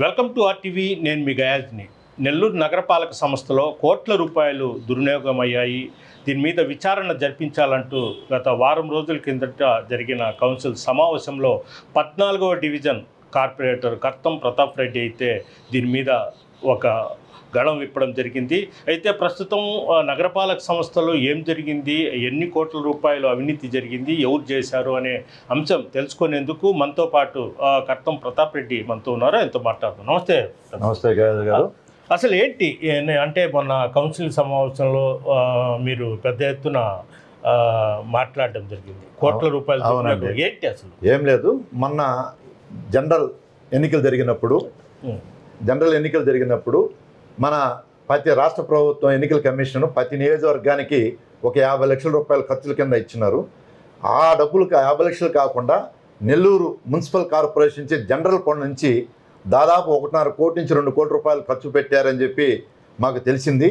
Welcome to RTV. నేను మీ గయాజ్ని. నెల్లూరు నగరపాలక సంస్థలో కోట్ల రూపాయలు దుర్వినియోగం అయ్యాయి. దీని మీద విచారణ జరిపించాలంటూ గత వారం రోజుల కిందట జరిగిన కౌన్సిల్ సమావేశంలో 14వ డివిజన్ కార్పొరేటర్ కర్తం ప్రతాప్ రెడ్డి అయితే దీని మీద ఒక గళం విప్పడం జరిగింది. అయితే ప్రస్తుతం నగరపాలక సంస్థలో ఏం జరిగింది, ఎన్ని కోట్ల రూపాయలు అవినీతి జరిగింది, ఎవరు చేశారు అనే అంశం తెలుసుకునేందుకు మనతో పాటు కర్తం ప్రతాప్ రెడ్డి మనతో ఉన్నారు. ఎంతో మాట్లాడుతున్నాం. నమస్తే. నమస్తే గారు. అసలు ఏంటి అంటే మొన్న కౌన్సిల్ సమావేశంలో మీరు పెద్ద ఎత్తున మాట్లాడడం జరిగింది. కోట్ల రూపాయలు ఏంటి అసలు? ఏం లేదు, మొన్న జనరల్ ఎన్నికలు జరిగినప్పుడు మన ప్రతి రాష్ట్ర ప్రభుత్వం ఎన్నికల కమిషన్ ప్రతి నియోజకవర్గానికి ఒక 50 లక్షల రూపాయల ఖర్చుల కింద ఇచ్చినారు. ఆ డబ్బులు 50 లక్షలు కాకుండా నెల్లూరు మున్సిపల్ కార్పొరేషన్ నుంచి జనరల్ ఫండ్ నుంచి దాదాపు 1.5 కోటి నుంచి 2 కోట్ల రూపాయలు ఖర్చు పెట్టారని చెప్పి మాకు తెలిసింది.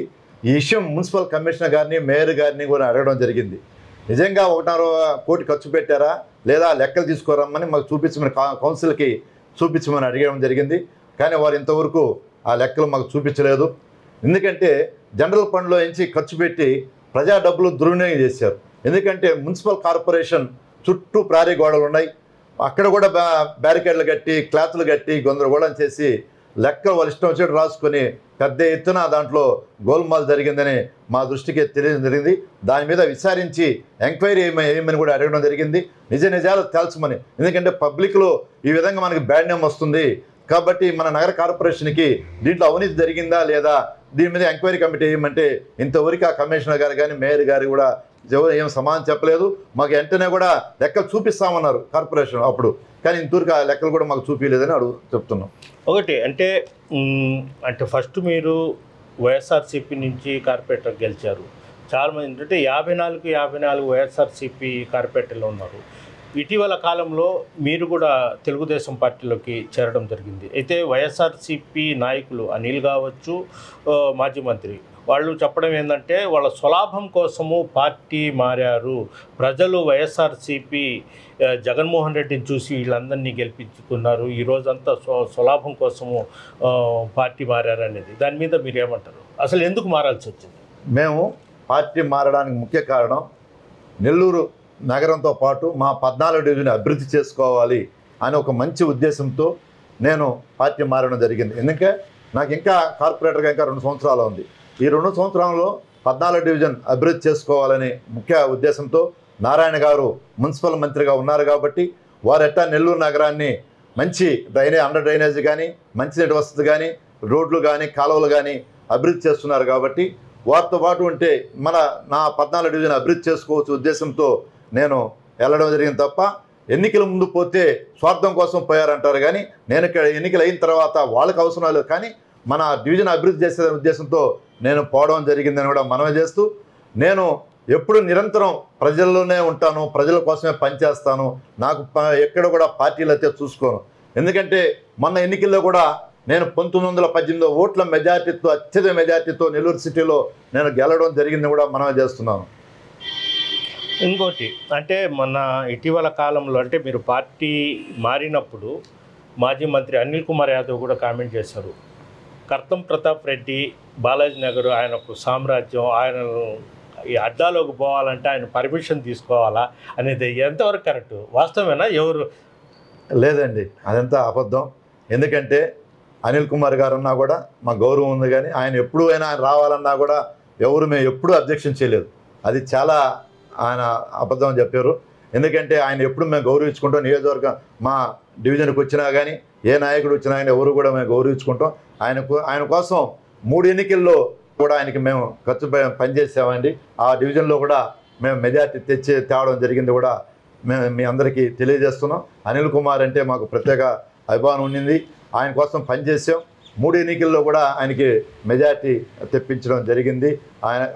ఈ విషయం మున్సిపల్ కమిషనర్ గారిని, మేయర్ గారిని కూడా అడగడం జరిగింది. నిజంగా 1.5 కోటి ఖర్చు పెట్టారా లేదా లెక్కలు తీసుకురమ్మని మాకు చూపించమని కౌన్సిల్కి చూపించమని అడగడం జరిగింది. కానీ వారు ఇంతవరకు ఆ లెక్కలు మాకు చూపించలేదు. ఎందుకంటే జనరల్ ఫండ్లో నుంచి ఖర్చు పెట్టి ప్రజా డబ్బులు దుర్వినియోగం చేశారు. ఎందుకంటే మున్సిపల్ కార్పొరేషన్ చుట్టూ ప్రారీ గోడలు ఉన్నాయి, అక్కడ కూడా బ్యారికేడ్లు కట్టి క్లాతులు కట్టి గందరగోళం చేసి లెక్కలు వాళ్ళు ఇష్టం వచ్చేట్టు రాసుకొని పెద్ద ఎత్తున దాంట్లో గోల్మాల్ జరిగిందని మా దృష్టికి తెలియడం జరిగింది. దాని మీద విచారించి ఎంక్వైరీ ఏమని కూడా అడగడం జరిగింది. నిజాలు తేల్చమని. ఎందుకంటే పబ్లిక్లో ఈ విధంగా మనకి బ్యాడ్ నేమ్ వస్తుంది కాబట్టి మన నగర కార్పొరేషన్కి దీంట్లో అవినీతి జరిగిందా లేదా దీని మీద ఎంక్వైరీ కమిటీ ఏమంటే ఇంతవరకు ఆ కమిషనర్ గారు కానీ మేయర్ గారు కూడా ఏం సమాధానం చెప్పలేదు. మాకు వెంటనే కూడా లెక్కలు చూపిస్తామన్నారు కార్పొరేషన్ అప్పుడు, కానీ ఇంతవరకు ఆ లెక్కలు కూడా మాకు చూపించలేదని చెప్తున్నాం. ఒకటి అంటే ఫస్ట్ మీరు వైఎస్ఆర్సీపీ నుంచి కార్పొరేటర్ గెలిచారు. చాలామంది అంటే 54 వైఎస్ఆర్సీపీ కార్పొరేటర్లు ఉన్నారు. ఇటీవల కాలంలో మీరు కూడా తెలుగుదేశం పార్టీలోకి చేరడం జరిగింది. అయితే వైఎస్ఆర్సీపీ నాయకులు అనిల్ కావచ్చు, మాజీ మంత్రి వాళ్ళు చెప్పడం ఏంటంటే వాళ్ళ స్వలాభం కోసము పార్టీ మారారు. ప్రజలు వైఎస్ఆర్సీపీ జగన్మోహన్ రెడ్డిని చూసి వీళ్ళందరినీ గెలిపించుకున్నారు, ఈరోజంతా స్వలాభం కోసము పార్టీ మారారు అనేది. దాని మీద మీరు ఏమంటారు? అసలు ఎందుకు మారాల్సి వచ్చింది? మేము పార్టీ మారడానికి ముఖ్య కారణం నెల్లూరు నగరంతో పాటు మా 14వ డివిజన్ అభివృద్ధి చేసుకోవాలి అని ఒక మంచి ఉద్దేశంతో నేను పార్టీ మారడం జరిగింది. ఎందుకంటే నాకు ఇంకా కార్పొరేటర్గా ఇంకా 2 సంవత్సరాలు ఉంది. ఈ 2 సంవత్సరాల్లో 14వ డివిజన్ అభివృద్ధి చేసుకోవాలనే ముఖ్య ఉద్దేశంతో నారాయణ గారు మున్సిపల్ మంత్రిగా ఉన్నారు కాబట్టి వారెట్టా నెల్లూరు నగరాన్ని మంచి అండర్ డ్రైనేజ్ కానీ, మంచినీటి వసతి కానీ, రోడ్లు కానీ, కాలువలు కానీ అభివృద్ధి చేస్తున్నారు కాబట్టి వారితో పాటు ఉంటే నా 14వ డివిజన్ అభివృద్ధి చేసుకోవచ్చు ఉద్దేశంతో నేను వెళ్ళడం జరిగింది తప్ప ఎన్నికల ముందు పోతే స్వార్థం కోసం పోయారంటారు. కానీ నేను ఇక్కడ ఎన్నికలు అయిన తర్వాత వాళ్ళకి అవసరం లేదు, కానీ మన డివిజన్ అభివృద్ధి చేసే ఉద్దేశంతో నేను పోవడం జరిగిందని కూడా మనమే చేస్తూ, నేను ఎప్పుడు నిరంతరం ప్రజల్లోనే ఉంటాను, ప్రజల కోసమే పనిచేస్తాను. నాకు ఎక్కడ కూడా పార్టీలు అయితే చూసుకోను. ఎందుకంటే మొన్న ఎన్నికల్లో కూడా నేను 1918 ఓట్ల మెజార్టీతో, అత్యధిక మెజార్టీతో నెల్లూరు సిటీలో నేను గెలవడం జరిగింది కూడా మనమే చేస్తున్నాను. ఇంకోటి అంటే మన ఇటీవల కాలంలో అంటే మీరు పార్టీ మారినప్పుడు మాజీ మంత్రి అనిల్ కుమార్ యాదవ్ కూడా కామెంట్ చేశారు, కర్తం ప్రతాప్ రెడ్డి బాలాజీ నగర్ ఆయనకు సామ్రాజ్యం, ఆయన ఈ అడ్డాలోకి పోవాలంటే ఆయన పర్మిషన్ తీసుకోవాలా అనేది ఎంతవరకు కరెక్ట్? వాస్తవేనా? ఎవరు లేదండి, అదంతా అబద్ధం. ఎందుకంటే అనిల్ కుమార్ గారు అన్నా కూడా మా గౌరవం ఉంది, కానీ ఆయన ఎప్పుడు అయినా రావాలన్నా కూడా మేము ఎప్పుడూ అబ్జెక్షన్ చేయలేదు. అది చాలా ఆయన అబద్ధం చెప్పారు. ఎందుకంటే ఆయన ఎప్పుడు మేము గౌరవించుకుంటాం. నియోజకవర్గం మా డివిజన్కి వచ్చినా కానీ, ఏ నాయకుడు వచ్చినా కానీ ఎవరు కూడా మేము గౌరవించుకుంటాం. ఆయన కోసం 3 ఎన్నికల్లో కూడా ఆయనకి మేము ఖర్చు పనిచేసామండి. ఆ డివిజన్లో కూడా మేము మెజార్టీ తేవడం జరిగింది కూడా మేము మీ అందరికీ తెలియజేస్తున్నాం. అనిల్ కుమార్ అంటే మాకు ప్రత్యేక అభిమానం ఉండింది. ఆయన కోసం పనిచేసాం. 3 ఎన్నికల్లో కూడా ఆయనకి మెజార్టీ తెప్పించడం జరిగింది.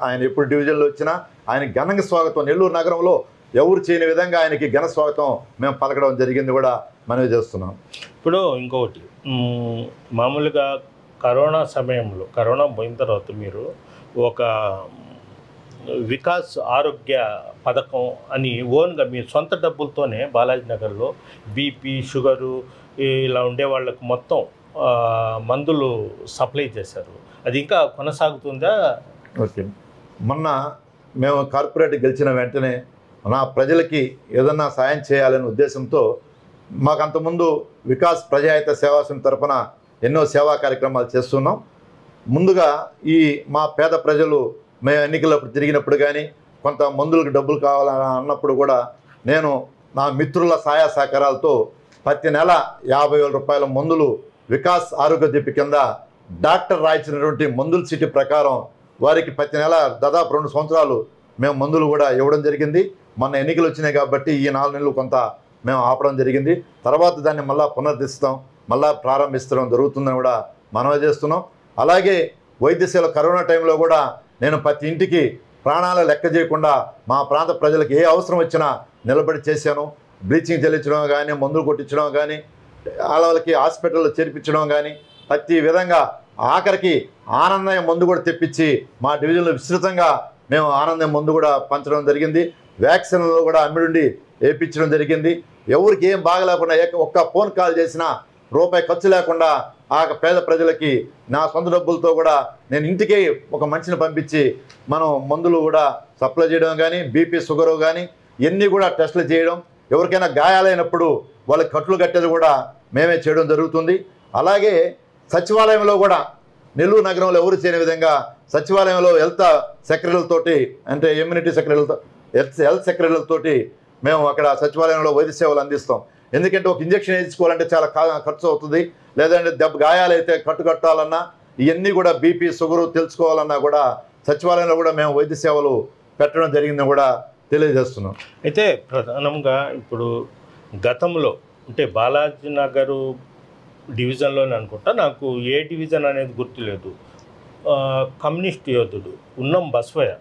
ఆయన ఎప్పుడు డివిజన్లో వచ్చినా ఆయన ఘనంగా స్వాగతం, నెల్లూరు నగరంలో ఎవరు చేయని విధంగా ఆయనకి ఘన స్వాగతం మేము పలకడం జరిగింది కూడా మనమే చేస్తున్నాం. ఇప్పుడు ఇంకొకటి, మామూలుగా కరోనా సమయంలో, కరోనా పోయిన తర్వాత మీరు ఒక వికాస్ ఆరోగ్య పథకం అని ఓన్గా మీ సొంత డబ్బులతోనే బాలాజీ నగర్లో బీపీ, షుగరు ఇలా ఉండే వాళ్ళకు మొత్తం మందులు సప్లై చేశారు. అది ఇంకా కొనసాగుతుందా? ఓకే. మొన్న మేము కార్పొరేట్ గెలిచిన వెంటనే నా ప్రజలకి ఏదన్నా సాయం చేయాలనే ఉద్దేశంతో మాకు అంతకుముందు వికాస్ ప్రజాహిత సేవా సమితి తరఫున ఎన్నో సేవా కార్యక్రమాలు చేస్తున్నాం. ముందుగా ఈ మా పేద ప్రజలు మేము ఎన్నికలప్పుడు తిరిగినప్పుడు కానీ కొంత మందులకు డబ్బులు కావాలని అన్నప్పుడు కూడా నేను నా మిత్రుల సహాయ సహకారాలతో ప్రతి నెల 50,000 రూపాయల మందులు వికాస్ ఆరోగ్య దీపి కింద డాక్టర్ రాయించినటువంటి మందుల చీటీ ప్రకారం వారికి ప్రతి నెల దాదాపు 2 సంవత్సరాలు మేము మందులు కూడా ఇవ్వడం జరిగింది. మొన్న ఎన్నికలు వచ్చినాయి కాబట్టి ఈ 4 నెలలు కొంత మేము ఆపడం జరిగింది. తర్వాత దాన్ని మళ్ళీ పునరుద్ధరిస్తాం, మళ్ళీ ప్రారంభిస్తడం జరుగుతుందని కూడా మనవి చేస్తున్నాం. అలాగే వైద్య సేవలు కరోనా టైంలో కూడా నేను ప్రతి ఇంటికి ప్రాణాలు లెక్క చేయకుండా మా ప్రాంత ప్రజలకు ఏ అవసరం వచ్చినా నిలబడి చేశాను. బ్లీచింగ్ చెల్లించడం కానీ, మందులు కొట్టించడం కానీ, వాళ్ళకి హాస్పిటల్లో చేర్పించడం కానీ, ప్రతి విధంగా ఆఖరికి ఆనందం మందు కూడా తెప్పించి మా డివిజన్లో విస్తృతంగా మేము ఆనందం మందు కూడా పంచడం జరిగింది. వ్యాక్సిన్లో కూడా అమ్మిడుండి వేయించడం జరిగింది. ఎవరికి ఏం బాగలేకుండా ఒక్క ఫోన్ కాల్ చేసినా రూపాయి ఖర్చు లేకుండా ఆ పేద ప్రజలకి నా సొంత డబ్బులతో కూడా నేను ఇంటికే ఒక మనిషిని పంపించి మనం మందులు కూడా సప్లై చేయడం కానీ, బీపీ షుగరు కానీ ఇవన్నీ కూడా టెస్టులు చేయడం, ఎవరికైనా గాయాలైనప్పుడు వాళ్ళకి కట్లు కట్టేది కూడా మేమే చేయడం జరుగుతుంది. అలాగే సచివాలయంలో కూడా నెల్లూరు నగరంలో ఎవరు చేయని విధంగా సచివాలయంలో హెల్త్ సెక్రటరీలతోటి అంటే ఇమ్యూనిటీ సెక్రటరీలతో హెల్త్ సెక్రటరీలతోటి మేము అక్కడ సచివాలయంలో వైద్య సేవలు అందిస్తాం. ఎందుకంటే ఒక ఇంజక్షన్ వేయించుకోవాలంటే చాలా ఖర్చు అవుతుంది, లేదంటే గాయాలైతే కట్టాలన్నా ఇవన్నీ కూడా బీపీ షుగరు తెలుసుకోవాలన్నా కూడా సచివాలయంలో కూడా మేము వైద్య సేవలు పెట్టడం జరిగిందని కూడా తెలియజేస్తున్నాం. అయితే ప్రధానంగా ఇప్పుడు గతంలో అంటే బాలాజీ నగరు డివిజన్లోనే అనుకుంటా, నాకు ఏ డివిజన్ అనేది గుర్తులేదు, కమ్యూనిస్ట్ యోధుడు ఉన్నం బసవయ్య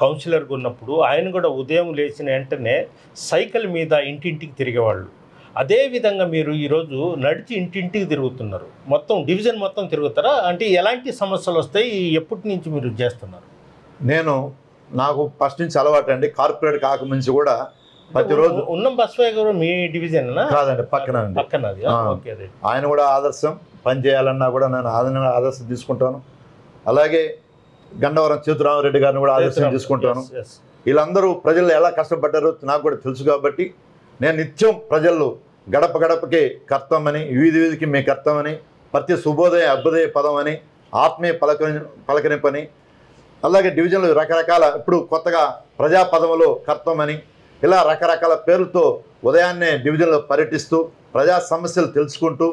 కౌన్సిలర్గా ఉన్నప్పుడు ఆయన కూడా ఉదయం లేచిన వెంటనే సైకిల్ మీద ఇంటింటికి తిరిగేవాళ్ళు. అదేవిధంగా మీరు ఈరోజు నడిచి ఇంటింటికి తిరుగుతున్నారు, మొత్తం డివిజన్ మొత్తం తిరుగుతారా? అంటే ఎలాంటి సమస్యలు వస్తాయి, ఎప్పటి నుంచి మీరు చేస్తున్నారు? నాకు ఫస్ట్ నుంచి అలవాటు అండి. కార్పొరేట్ కాకముంచి కూడా ప్రతిరోజు ఉన్నం బసవయ్య గారు మీ డివిజన్ కాదండి, పక్కన ఆయన కూడా ఆదర్శం. పని చేయాలన్నా కూడా నేను ఆదర్శం తీసుకుంటాను. అలాగే గండవరం చేతురామరెడ్డి గారిని కూడా ఆదర్శం తీసుకుంటాను. వీళ్ళందరూ ప్రజలు ఎలా కష్టపడ్డారో నాకు కూడా తెలుసు కాబట్టి నేను నిత్యం ప్రజలు గడప గడపకి కర్తమని, వీధి వీధికి మీ కర్తమని, ప్రతి శుభోదయ అభ్యుదయ పదం అని, ఆత్మీయ పలకరింపని, అలాగే డివిజన్లో రకరకాల ఇప్పుడు కొత్తగా ప్రజాపదములో కర్తమని ఇలా రకరకాల పేర్లతో ఉదయాన్నే డివిజన్లో పర్యటిస్తూ ప్రజా సమస్యలు తెలుసుకుంటూ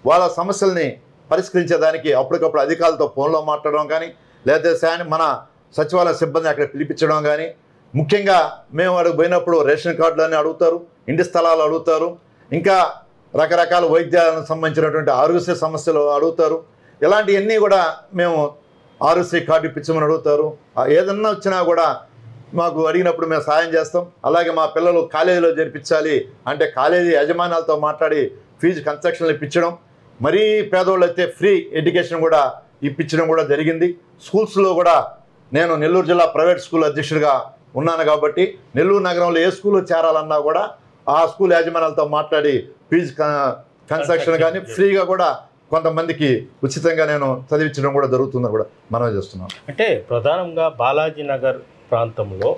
వాళ్ళ సమస్యల్ని పరిష్కరించేదానికి అప్పటికప్పుడు అధికారులతో ఫోన్లో మాట్లాడడం కానీ, లేదా మన సచివాలయ సిబ్బంది అక్కడ పిలిపించడం కానీ, ముఖ్యంగా మేము అక్కడికి పోయినప్పుడు రేషన్ కార్డులన్నీ అడుగుతారు, ఇంటి స్థలాలు అడుగుతారు, ఇంకా రకరకాల వైద్యాలకు సంబంధించినటువంటి ఆరోగ్య సమస్యలు అడుగుతారు. ఇలాంటివన్నీ కూడా మేము ఆరోగ్య కార్డు ఇప్పించమని అడుగుతారు. ఏదన్నా వచ్చినా కూడా మాకు అడిగినప్పుడు మేము సాయం చేస్తాం. అలాగే మా పిల్లలు కాలేజీలో చేర్పించాలి అంటే కాలేజీ యజమానులతో మాట్లాడి ఫీజు కన్సెషన్లు ఇప్పించడం, మరీ పేదవాళ్ళు అయితే ఫ్రీ ఎడ్యుకేషన్ కూడా ఇప్పించడం కూడా జరిగింది. స్కూల్స్లో కూడా నేను నెల్లూరు జిల్లా ప్రైవేట్ స్కూల్ అధ్యక్షుడిగా ఉన్నాను కాబట్టి నెల్లూరు నగరంలో ఏ స్కూల్లో చేరాలన్నా కూడా ఆ స్కూల్ యాజమాన్యాలతో మాట్లాడి ఫీజు కన్సెషన్ కానీ ఫ్రీగా కూడా కొంతమందికి ఉచితంగా నేను చదివించడం కూడా జరుగుతుందని కూడా మనం చేస్తున్నాం. అంటే ప్రధానంగా బాలాజీ నగర్ ప్రాంతంలో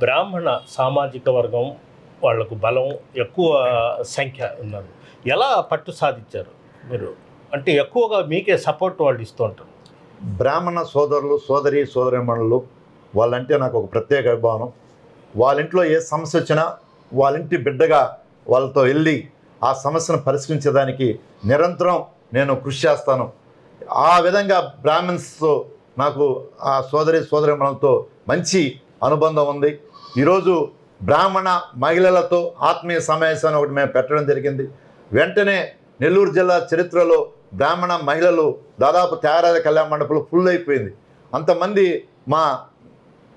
బ్రాహ్మణ సామాజిక వర్గం వాళ్లకు బలం ఎక్కువ సంఖ్య ఉన్నారు. ఎలా పట్టు సాధించారు మీరు? అంటే ఎక్కువగా మీకే సపోర్ట్ వాళ్ళు ఇస్తూ ఉంటారు. బ్రాహ్మణ సోదరులు సోదరీమణులు వాళ్ళంటే నాకు ఒక ప్రత్యేక అభిమానం. వాళ్ళ ఇంట్లో ఏ సమస్య వచ్చినా వాళ్ళ ఇంటి బిడ్డగా వాళ్ళతో వెళ్ళి ఆ సమస్యను పరిష్కరించేదానికి నిరంతరం నేను కృషి చేస్తాను. ఆ విధంగా బ్రాహ్మణ్స్తో నాకు ఆ సోదరీమణులతో మంచి అనుబంధం ఉంది. ఈరోజు బ్రాహ్మణ మహిళలతో ఆత్మీయ సమావేశాన్ని ఒకటి మేము పెట్టడం జరిగింది. వెంటనే నెల్లూరు జిల్లా చరిత్రలో బ్రాహ్మణ మహిళలు దాదాపు త్యాగరాజ కళ్యాణ మండపంలో ఫుల్ అయిపోయింది. అంతమంది మా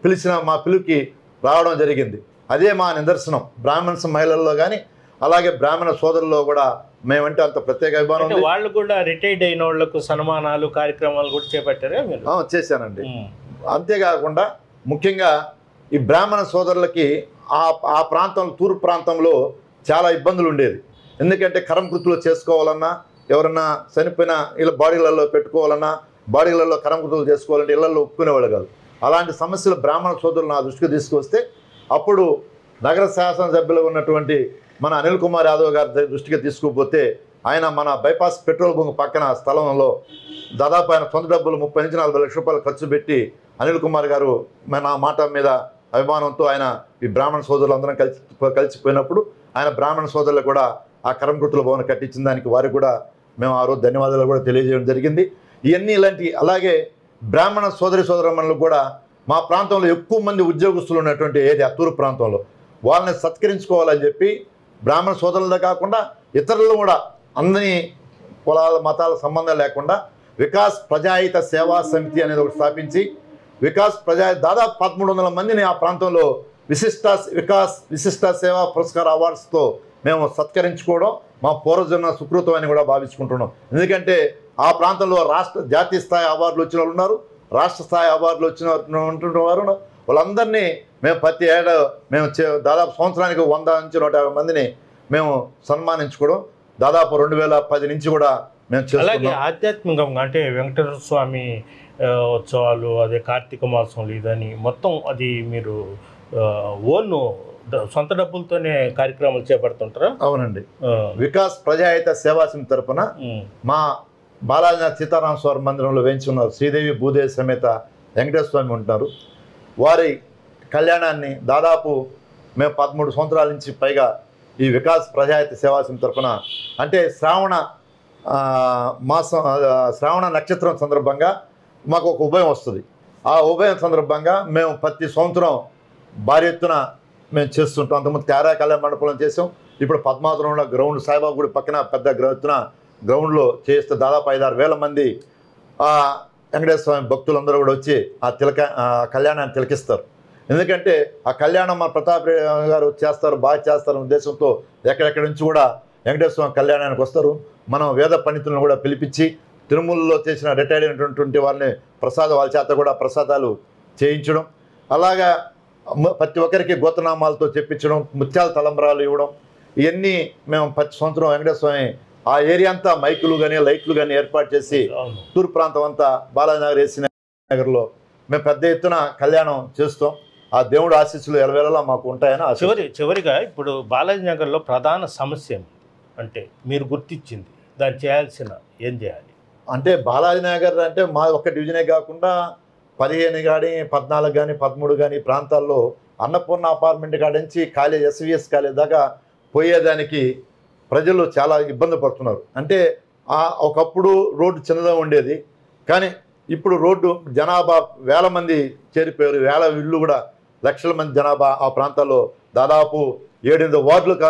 పిలుపుకి రావడం జరిగింది. అదే మా నిదర్శనం. బ్రాహ్మణ్స్ మహిళల్లో కానీ అలాగే బ్రాహ్మణ సోదరుల్లో కూడా మేమంటే అంత ప్రత్యేక అభిమానం. వాళ్ళు కూడా రిటైర్డ్ అయిన వాళ్ళకు సన్మానాలు కార్యక్రమాలు కూడా చేపట్టారా మీరు? చేశానండి. అంతేకాకుండా ముఖ్యంగా ఈ బ్రాహ్మణ సోదరులకి ఆ ప్రాంతం తూర్పు ప్రాంతంలో చాలా ఇబ్బందులు ఉండేది. ఎందుకంటే కరం కృతులు చేసుకోవాలన్నా ఎవరన్నా చనిపోయిన వీళ్ళ బాడీలలో పెట్టుకోవాలన్నా, బాడీలలో కరంకుతులు చేసుకోవాలంటే ఇళ్లలో ఒప్పుకునేవాళ్ళు కాదు. అలాంటి సమస్యలు బ్రాహ్మణ సోదరులు నా దృష్టికి తీసుకొస్తే అప్పుడు నగర శాసనసభ్యులు ఉన్నటువంటి మన అనిల్ కుమార్ యాదవ్ గారి దృష్టికి తీసుకుపోతే ఆయన మన బైపాస్ పెట్రోల్ బంక్ పక్కన స్థలంలో దాదాపు ఆయన సొంత డబ్బులు 30 నుంచి 40 లక్షల రూపాయలు ఖర్చు పెట్టి అనిల్ కుమార్ గారు నా మాట మీద అభిమానంతో ఆయన ఈ బ్రాహ్మణ సోదరులు అందరం కలిసిపోయినప్పుడు ఆయన బ్రాహ్మణ సోదరులు కూడా ఆ కరంకుతుల భవనం కట్టించిన దానికి వారికి కూడా మేము ఆ రోజు ధన్యవాదాలు కూడా తెలియజేయడం జరిగింది. ఇవన్నీ ఇలాంటి అలాగే బ్రాహ్మణ సోదరమణులు కూడా మా ప్రాంతంలో ఎక్కువ మంది ఉద్యోగస్తులు ఉన్నటువంటి ఏరియా తూర్పు ప్రాంతంలో వాళ్ళని సత్కరించుకోవాలని చెప్పి బ్రాహ్మణ సోదరులతో కాకుండా ఇతరులు కూడా అందరి కులాల మతాల సంబంధం లేకుండా వికాస్ ప్రజాహిత సేవా సమితి అనేది ఒకటి స్థాపించి వికాస్ దాదాపు 1300 మందిని ఆ ప్రాంతంలో విశిష్ట సేవా పురస్కార అవార్డ్స్తో మేము సత్కరించుకోవడం మా పూర్వజన్మ సుకృతం అని కూడా భావించుకుంటున్నాం. ఎందుకంటే ఆ ప్రాంతంలో జాతీయ స్థాయి అవార్డులు వచ్చిన వాళ్ళు ఉన్నారు, రాష్ట్ర స్థాయి అవార్డులు వచ్చిన వారు వాళ్ళందరినీ మేము ప్రతి ఏడా మేము దాదాపు సంవత్సరానికి 100 నుంచి 150 మందిని మేము సన్మానించుకోవడం దాదాపు 2010 నుంచి కూడా మేము చేస్తున్నాం. అలాగే ఆధ్యాత్మికంగా అంటే వెంకటేశ్వర స్వామి ఉత్సవాలు, అదే కార్తీక మాసంలో ఇదని మొత్తం అది మీరు ఓన్ సొంత డబ్బులతోనే కార్యక్రమాలు చేపడుతుంటారా? అవునండి. వికాస్ ప్రజాహిత సేవా సమితి తరఫున మా బాలాజీనాథ్ సీతారామ స్వామి మందిరంలో వేయించి ఉన్నారు శ్రీదేవి భూదేవి సమేత వెంకటేశ్వర స్వామి ఉంటున్నారు. వారి కళ్యాణాన్ని దాదాపు మేము 13 సంవత్సరాల నుంచి పైగా ఈ వికాస్ ప్రజాహిత సేవా సమితి తరఫున అంటే శ్రావణ నక్షత్రం సందర్భంగా మాకు ఒక ఉభయం వస్తుంది. ఆ ఉభయం సందర్భంగా మేము ప్రతి సంవత్సరం భారీ ఎత్తున మేము చేస్తుంటాం. అంతకుముందు తేరా కళ్యాణ మండపంలో చేసాం. ఇప్పుడు పద్మావతంలో గ్రౌండ్ సాయిబాబా గుడి పక్కన పెద్ద ఎత్తున గ్రౌండ్లో చేస్తే దాదాపు 5-6 వేల మంది వెంకటేశ్వర స్వామి భక్తులందరూ కూడా వచ్చి ఆ కళ్యాణాన్ని తిలకిస్తారు. ఎందుకంటే ఆ కళ్యాణం మన ప్రతాప్ గారు చేస్తారు, బాగా చేస్తారు ఉద్దేశంతో ఎక్కడెక్కడి నుంచి కూడా వెంకటేశ్వర స్వామి కళ్యాణానికి వస్తారు. మనం వేద పండితులను కూడా పిలిపించి తిరుమలలో చేసిన రిటైర్డ్ అయినటువంటి వారిని వాళ్ళ చేత కూడా ప్రసాదాలు చేయించడం, అలాగా ప్రతి ఒక్కరికి గోత్రనామాలతో చెప్పించడం, ముత్యాల తలంబరాలు ఇవ్వడం, ఇవన్నీ మేము ప్రతి సంవత్సరం వెంకటేశ్వర స్వామి ఆ ఏరియా అంతా మైకులు కానీ లైట్లు కానీ ఏర్పాటు చేసి తూర్పు ప్రాంతం అంతా బాలాజీనగర్ ఏసీ నగర్లో మేము పెద్ద ఎత్తున కళ్యాణం చేస్తాం. ఆ దేవుడు ఆశీస్సులు ఎలవేళలా మాకు ఉంటాయని చివరిగా ఇప్పుడు బాలాజీనగర్లో ప్రధాన సమస్య అంటే మీరు గుర్తించింది దాన్ని చేయాల్సిన ఏం చేయాలి అంటే బాలాజీనగర్ అంటే మా ఒక్క డివిజనే కాకుండా 15 కానీ 14 కానీ 13 కానీ ప్రాంతాల్లో అన్నపూర్ణ అపార్ట్మెంట్ కాడ నుంచి కాలేజ్ ఎస్విఎస్ కాలేజ్ దాకా పోయేదానికి ప్రజలు చాలా ఇబ్బంది పడుతున్నారు. అంటే ఒకప్పుడు రోడ్డు చిన్నగా ఉండేది, కానీ ఇప్పుడు రోడ్డు జనాభా వేల మంది చేరిపోయారు. వేల ఇళ్ళు కూడా లక్షల మంది జనాభా ఆ ప్రాంతాల్లో దాదాపు 7-8 వార్డులకు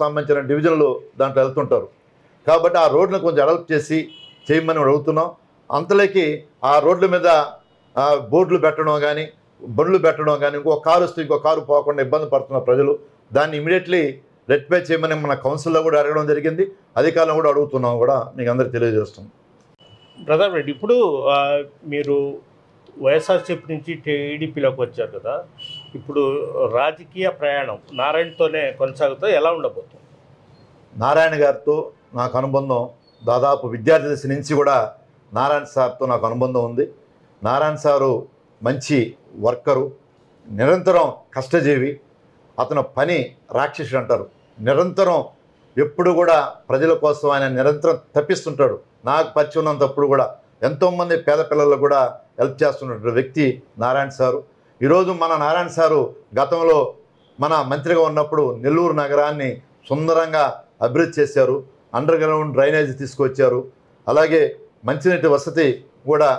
సంబంధించిన డివిజన్లు దాంట్లో వెళ్తుంటారు. కాబట్టి ఆ రోడ్లను కొంచెం డెవలప్ చేసి చేయమని అడుగుతున్నాం. అంతలోకి ఆ రోడ్ల మీద బోర్డులు పెట్టడం కానీ బండ్లు పెట్టడం కానీ ఇంకో కారు వస్తే ఇంకో కారు పోకుండా ఇబ్బంది పడుతున్న ప్రజలు దాన్ని ఇమీడియట్లీ రెక్టిఫై చేయమని మన కౌన్సిల్లో కూడా అడగడం జరిగింది. అధికారులను కూడా అడుగుతున్నాం కూడా మీకు అందరికీ తెలియజేస్తున్నాం. ప్రతాప్ రెడ్డి, ఇప్పుడు మీరు వైఎస్ఆర్సీపీ నుంచి టీడీపీలోకి వచ్చారు కదా, ఇప్పుడు రాజకీయ ప్రయాణం నారాయణతోనే కొనసాగుతూ ఎలా ఉండబోతుంది? నారాయణ గారితో నాకు అనుబంధం దాదాపు విద్యార్థి దశ నుంచి కూడా నారాయణ సార్తో నాకు అనుబంధం ఉంది. నారాయణ సారు మంచి వర్కరు, నిరంతరం కష్టజీవి. అతను పని రాక్షసుడు అంటారు. నిరంతరం ఎప్పుడు కూడా ప్రజల కోసం ఆయన నిరంతరం తప్పిస్తుంటాడు. నాకు పరిచయం ఉన్నంతప్పుడు కూడా ఎంతోమంది పేద పిల్లలకు కూడా హెల్ప్ చేస్తున్నటువంటి వ్యక్తి నారాయణ సారు. ఈరోజు మన నారాయణ సారు గతంలో మన మంత్రిగా ఉన్నప్పుడు నెల్లూరు నగరాన్ని సుందరంగా అభివృద్ధి చేశారు. అండర్ గ్రౌండ్ డ్రైనేజ్ తీసుకొచ్చారు. అలాగే మంచినీటి వసతి కూడా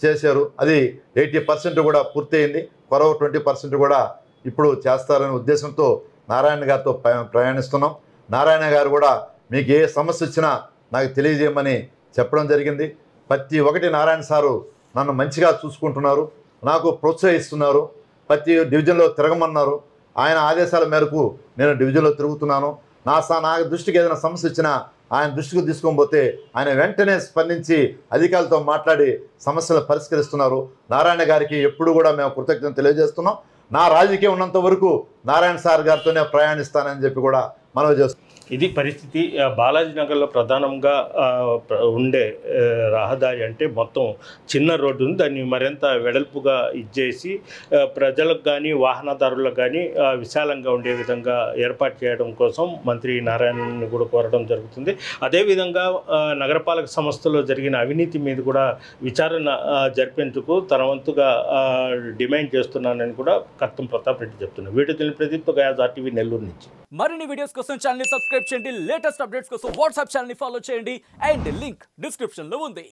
చేశారు. అది 80% కూడా పూర్తయింది. కొరవ 20% కూడా ఇప్పుడు చేస్తారనే ఉద్దేశంతో నారాయణ గారితో ప్రయాణిస్తున్నాం. నారాయణ గారు కూడా మీకు ఏ సమస్య వచ్చినా నాకు తెలియజేయమని చెప్పడం జరిగింది. ప్రతి ఒక్కటి నారాయణ సారు నన్ను మంచిగా చూసుకుంటున్నారు, నాకు ప్రోత్సహిస్తున్నారు. ప్రతి డివిజన్లో తిరగమన్నారు. ఆయన ఆదేశాల మేరకు నేను డివిజన్లో తిరుగుతున్నాను. నా దృష్టికి ఏదైనా సమస్య వచ్చినా ఆయన దృష్టికి తీసుకొని పోతే ఆయన వెంటనే స్పందించి అధికారులతో మాట్లాడి సమస్యలు పరిష్కరిస్తున్నారు. నారాయణ గారికి ఎప్పుడు కూడా మేము కృతజ్ఞతలు తెలియజేస్తున్నాం. నా రాజకీయం ఉన్నంత వరకు నారాయణ సార్ గారితోనే ప్రయాణిస్తానని చెప్పి కూడా మనవి చేస్తున్నాం. ఇది పరిస్థితి. బాలాజీ నగర్లో ప్రధానంగా ఉండే రహదారి అంటే మొత్తం చిన్న రోడ్డు ఉంది. దాన్ని మరింత వెడల్పుగా ఇచ్చేసి ప్రజలకు కానీ వాహనదారులకు కానీ విశాలంగా ఉండే విధంగా ఏర్పాటు చేయడం కోసం మంత్రి నారాయణని కూడా కోరడం జరుగుతుంది. అదేవిధంగా నగరపాలక సంస్థలో జరిగిన అవినీతి మీద కూడా విచారణ జరిపేందుకు తన వంతుగా డిమాండ్ చేస్తున్నానని కూడా కత్తం ప్రతాప్ రెడ్డి చెప్తున్నారు. వీడియో తెలియని ప్రదీప్ గయాజ్ RTV నెల్లూరు నుంచి. మరిన్ని వీడియోస్ కోసం ఛానల్ ని సబ్స్క్రైబ్ చేయండి. లేటెస్ట్ అప్డేట్స్ కోసం వాట్సాప్ ఛానల్ ని ఫాలో చేయండి. అండ్ లింక్ డిస్క్రిప్షన్ లో ఉంది.